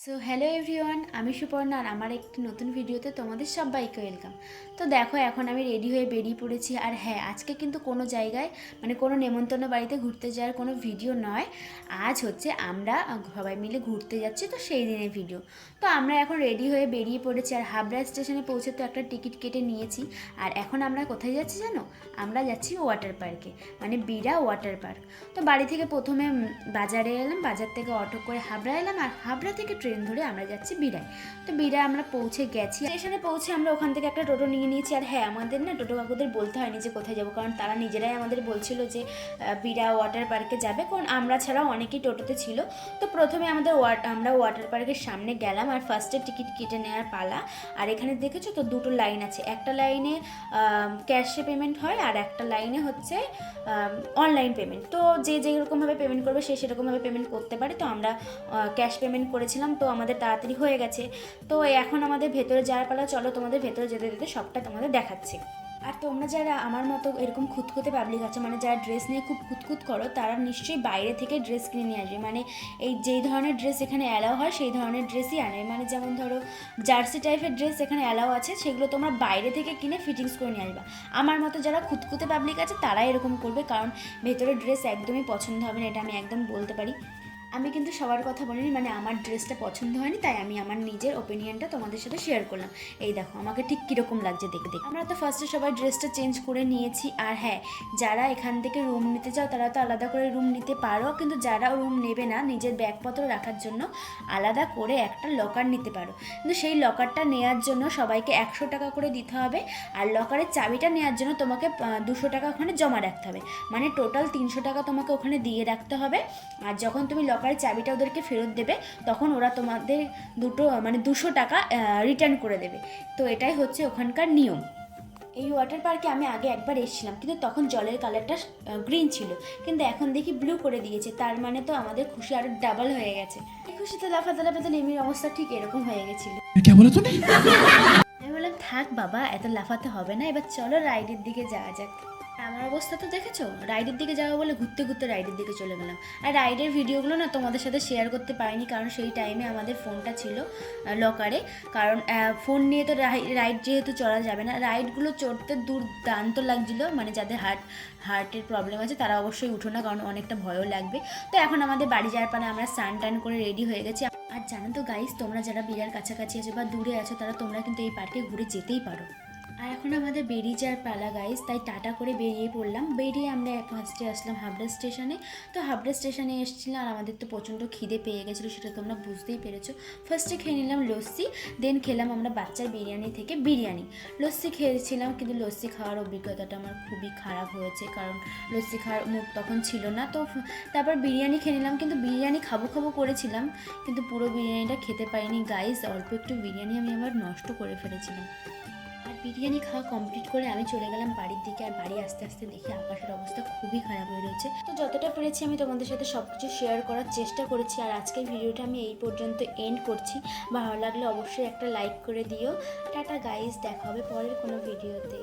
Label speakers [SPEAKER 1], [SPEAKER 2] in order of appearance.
[SPEAKER 1] So hello everyone, আমি সুপর্ণা আর আমার একটি নতুন ভিডিওতে তোমাদের সবাইকে ওয়েলকাম। তো দেখো, এখন আমি রেডি হয়ে বেরিয়ে পড়েছি। আর হ্যাঁ, আজকে কিন্তু কোনো জায়গায় কোনো নেমন্তন্ন বাড়িতে ঘুরতে যাওয়ার কোনো ভিডিও নয়। আজ হচ্ছে আমরা সবাই মিলে ঘুরতে যাচ্ছি, তো সেই দিনের ভিডিও। তো আমরা এখন রেডি হয়ে বেরিয়ে পড়েছি, আর হাবড়া স্টেশনে পৌঁছে তো একটা টিকিট কেটে নিয়েছি। আর এখন আমরা কোথায় যাচ্ছি জানো? আমরা যাচ্ছি ওয়াটার পার্কে, বিড়া ওয়াটার পার্ক। তো বাড়ি থেকে প্রথমে বাজারে এলাম, বাজার থেকে অটো করে হাবড়া এলাম, আর হাবড়া থেকে ট্রেন ধরে আমরা যাচ্ছি বিড়ায়। তো বিড়ায় আমরা পৌঁছে গেছি। স্টেশনে পৌঁছে আমরা ওখান থেকে একটা টোটো নিয়ে নিয়েছি। আর হ্যাঁ, আমাদের না টোটো কাকুদের বলতে হয়নি যে কোথায় যাবো, কারণ তারা নিজেরাই আমাদের বলছিল যে বিড়া ওয়াটার পার্কে যাবে, কারণ আমরা ছাড়াও অনেকেই টোটোতে ছিল। তো প্রথমে আমরা ওয়াটার পার্কের সামনে গেলাম, আর ফার্স্টে টিকিট কেটে নেওয়ার পালা। আর এখানে দেখেছো তো, দুটো লাইন আছে। একটা লাইনে ক্যাশে পেমেন্ট হয়, আর একটা লাইনে হচ্ছে অনলাইন পেমেন্ট। তো যে যেরকমভাবে পেমেন্ট করবে সে সেরকমভাবে পেমেন্ট করতে পারে। তো আমরা ক্যাশ পেমেন্ট করেছিলাম, তো আমাদের তাড়াতাড়ি হয়ে গেছে। তো এখন আমাদের ভেতরে যাওয়ার পালা। চলো তোমাদের ভেতরে যেতে যেতে সবটা তোমাদের দেখাচ্ছি। আর তোমরা যারা আমার মতো এরকম খুঁতখুঁতে পাবলিক আছে, যারা ড্রেস নিয়ে খুব খুঁতখুত করো, তারা নিশ্চয়ই বাইরে থেকে ড্রেস কিনে নিয়ে আসবে। এই যেই ধরনের ড্রেস এখানে অ্যালাউ হয় সেই ধরনের ড্রেসই আনে। যেমন ধরো জার্সি টাইপের ড্রেস এখানে অ্যালাউ আছে, সেগুলো তোমরা বাইরে থেকে কিনে ফিটিংস করে নিয়ে আসবা। আমার মতো যারা খুঁতখুঁতে পাবলিক আছে তারা এরকম করবে, কারণ ভেতরের ড্রেস একদমই পছন্দ হবে না, এটা আমি একদম বলতে পারি। আমি কিন্তু সবার কথা বলিনি, আমার ড্রেসটা পছন্দ হয়নি, তাই আমি আমার নিজের ওপিনিয়নটা তোমাদের সাথে শেয়ার করলাম। এই দেখো আমাকে ঠিক কীরকম লাগছে দেখে। আমরা তো ফার্স্টে সবাই ড্রেসটা চেঞ্জ করে নিয়েছি। আর হ্যাঁ, যারা এখান থেকে রুম নিতে চাও তারা তো আলাদা করে রুম নিতে পারো, কিন্তু যারা রুম নেবে না, নিজের ব্যাগপত্র রাখার জন্য আলাদা করে একটা লকার নিতে পারো। কিন্তু সেই লকারটা নেওয়ার জন্য সবাইকে 100 টাকা করে দিতে হবে, আর লকারের চাবিটা নেওয়ার জন্য তোমাকে 200 টাকা ওখানে জমা রাখতে হবে। টোটাল 300 টাকা তোমাকে ওখানে দিয়ে রাখতে হবে। আর যখন তুমি লকারের চাবিটা ওদেরকে ফেরত দেবে, তখন ওরা তোমাদের 200 টাকা রিটার্ন করে দেবে। তো এটাই হচ্ছে ওখানকার নিয়ম। এই ওয়াটার পার্কে আমি আগে একবার এসেছিলাম, কিন্তু তখন জলের কালারটা গ্রিন ছিল, কিন্তু এখন দেখি ব্লু করে দিয়েছে। তার তো আমাদের খুশি আরো ডাবল হয়ে গেছে। এই খুশিতে লাফাতে লাফাতে নেমির অবস্থা ঠিক এরকম হয়ে গেছিল। আমি বললাম, থাক বাবা, এত লাফাতে হবে না, এবার চলো রাইডের দিকে যাওয়া যাক। আমার অবস্থা তো দেখেছো, রাইডের দিকে যাওয়া বলে ঘুরতে ঘুরতে রাইডের দিকে চলে গেলাম। আর রাইডের ভিডিওগুলো না তোমাদের সাথে শেয়ার করতে পারিনি, কারণ সেই টাইমে আমাদের ফোনটা ছিল লকারে। কারণ ফোন নিয়ে তো রাইড যেহেতু চড়া যাবে না, রাইডগুলো চড়তে দুর্দান্ত লাগছিলো। যাদের হার্টের প্রবলেম আছে তারা অবশ্যই উঠো না, কারণ অনেকটা ভয়ও লাগবে। তো এখন আমাদের বাড়ি যাওয়ার পরে আমরা স্নান টান করে রেডি হয়ে গেছি। আর জানো তো গাইস, তোমরা যারা বিরার কাছাকাছি আছো বা দূরে আছো, তোমরা কিন্তু এই পার্কে ঘুরে যেতেই পারো। আর এখন আমাদের বেরিয়ে যাওয়ার পালা গাইস, তাই টাটা করে বেরিয়ে পড়লাম। বেরিয়ে আমরা ফার্স্টে আসলাম হাবড়া স্টেশনে। তো হাবড়া স্টেশনে এসেছিলাম, আর আমাদের তো প্রচণ্ড খিদে পেয়ে গেছিলো, সেটা তোমরা বুঝতেই পেরেছো। ফার্স্টে খেয়ে নিলাম লস্যি, দেন খেলাম আমরা বাচ্চার বিরিয়ানি থেকে বিরিয়ানি। লস্যি খেয়েছিলাম, কিন্তু লস্যি খাওয়ার অভিজ্ঞতাটা আমার খুবই খারাপ হয়েছে, কারণ লস্যি খাওয়ার মুড তখন ছিল না। তো তারপর বিরিয়ানি খেয়ে নিলাম, কিন্তু বিরিয়ানি খাবো খাবো করেছিলাম, কিন্তু পুরো বিরিয়ানিটা খেতে পারিনি গাইস। অল্প একটু বিরিয়ানি আমি আবার নষ্ট করে ফেলেছিলাম। বিরিয়ানি খাওয়া কমপ্লিট করে আমি চলে গেলাম বাড়ির দিকে। আর বাড়ি আস্তে আস্তে দেখি আকাশের অবস্থা খুবই খারাপ হয়ে রয়েছে। তো যতটা পেরেছি আমি তোমাদের সাথে সব কিছু শেয়ার করার চেষ্টা করেছি। আর আজকের ভিডিওটা আমি এই পর্যন্ত এন্ড করছি। ভালো লাগলে অবশ্যই একটা লাইক করে দিও। টাটা গাইস, দেখা হবে পরের কোনো ভিডিওতে।